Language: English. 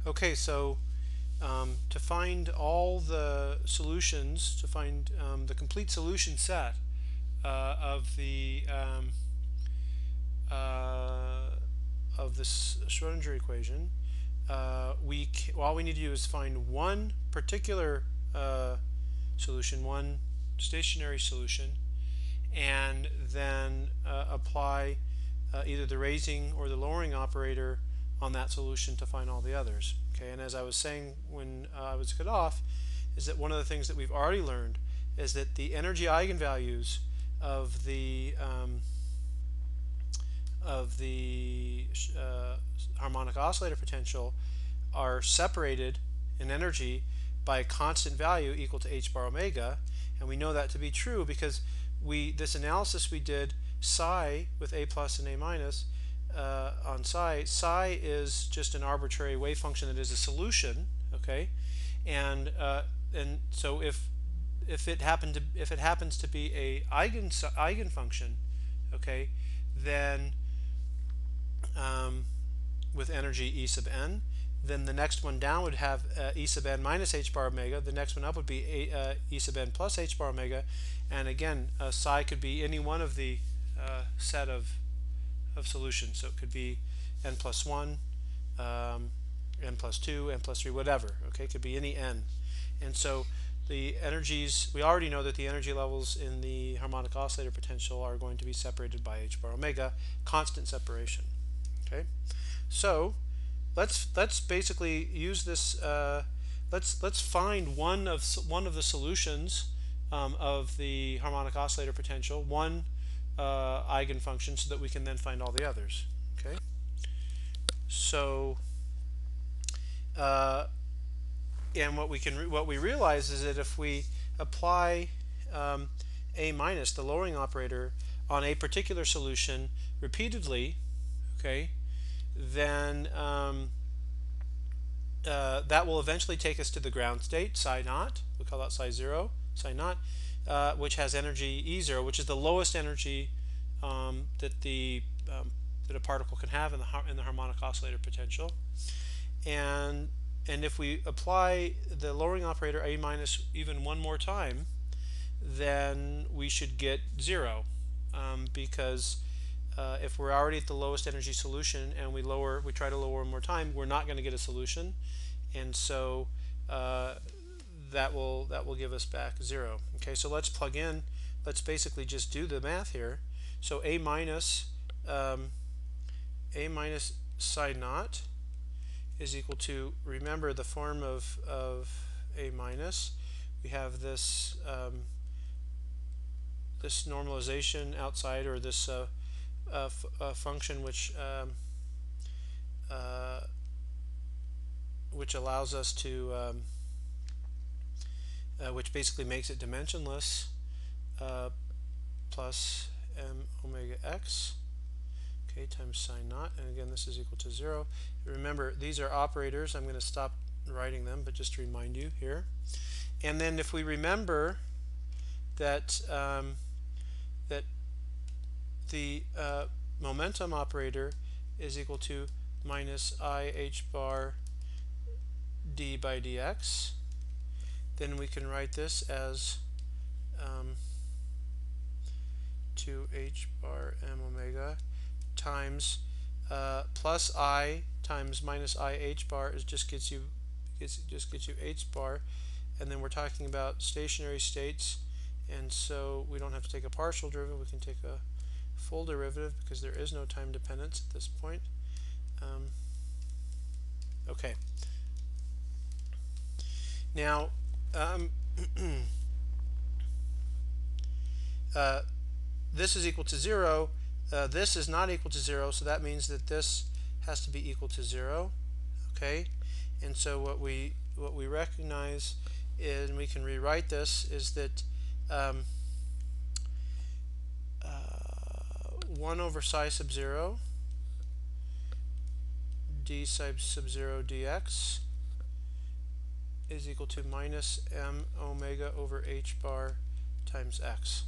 Okay, so to find all the solutions, to find the complete solution set of the of this Schrodinger equation, all we need to do is find one particular solution, one stationary solution, and then apply either the raising or the lowering operator on that solution to find all the others. Okay, and as I was saying when I was cut off, is that one of the things that we've already learned is that the energy eigenvalues of the harmonic oscillator potential are separated in energy by a constant value equal to h bar omega, and we know that to be true because this analysis we did psi with a plus and a minus on psi is just an arbitrary wave function that is a solution, okay, and so if it happens to be a eigenfunction, okay, then with energy E sub n, then the next one down would have E sub n minus h bar omega. The next one up would be E sub n plus h bar omega, and again, psi could be any one of the set of solutions. So it could be n plus 1, n plus 2, n plus 3, whatever. Okay, it could be any n. And so the energies, we already know that the energy levels in the harmonic oscillator potential are going to be separated by h bar omega, constant separation. Okay, so let's basically use this. Let's find one of the solutions of the harmonic oscillator potential, one eigenfunction, so that we can then find all the others. Okay, so and what we realize is that if we apply a minus, the lowering operator, on a particular solution repeatedly, okay, then that will eventually take us to the ground state, psi naught. We call that psi 0, psi naught, which has energy E0, which is the lowest energy that a particle can have in the harmonic oscillator potential. And if we apply the lowering operator a minus even one more time, then we should get 0, because if we're already at the lowest energy solution and we try to lower one more time, we're not going to get a solution, and so that will give us back 0. Okay, so let's plug in. Let's basically just do the math here. So a minus psi naught is equal to, remember the form of a minus, we have this this normalization outside, or this function which allows us to which basically makes it dimensionless, plus m omega x, okay, times psi naught, and again this is equal to 0. Remember, these are operators. I'm going to stop writing them, but just to remind you here. And then if we remember that that the momentum operator is equal to minus I h bar d by dx, then we can write this as 2h bar m omega times plus I times minus I h bar is just gets you h bar, and then we're talking about stationary states, and so we don't have to take a partial derivative. We can take a full derivative because there is no time dependence at this point. Okay. Now, this is equal to 0. This is not equal to 0, so that means that this has to be equal to 0. Okay, and so what we recognize is, and we can rewrite this, is that 1 over psi sub 0 d sub 0 dx is equal to minus m omega over h bar times x.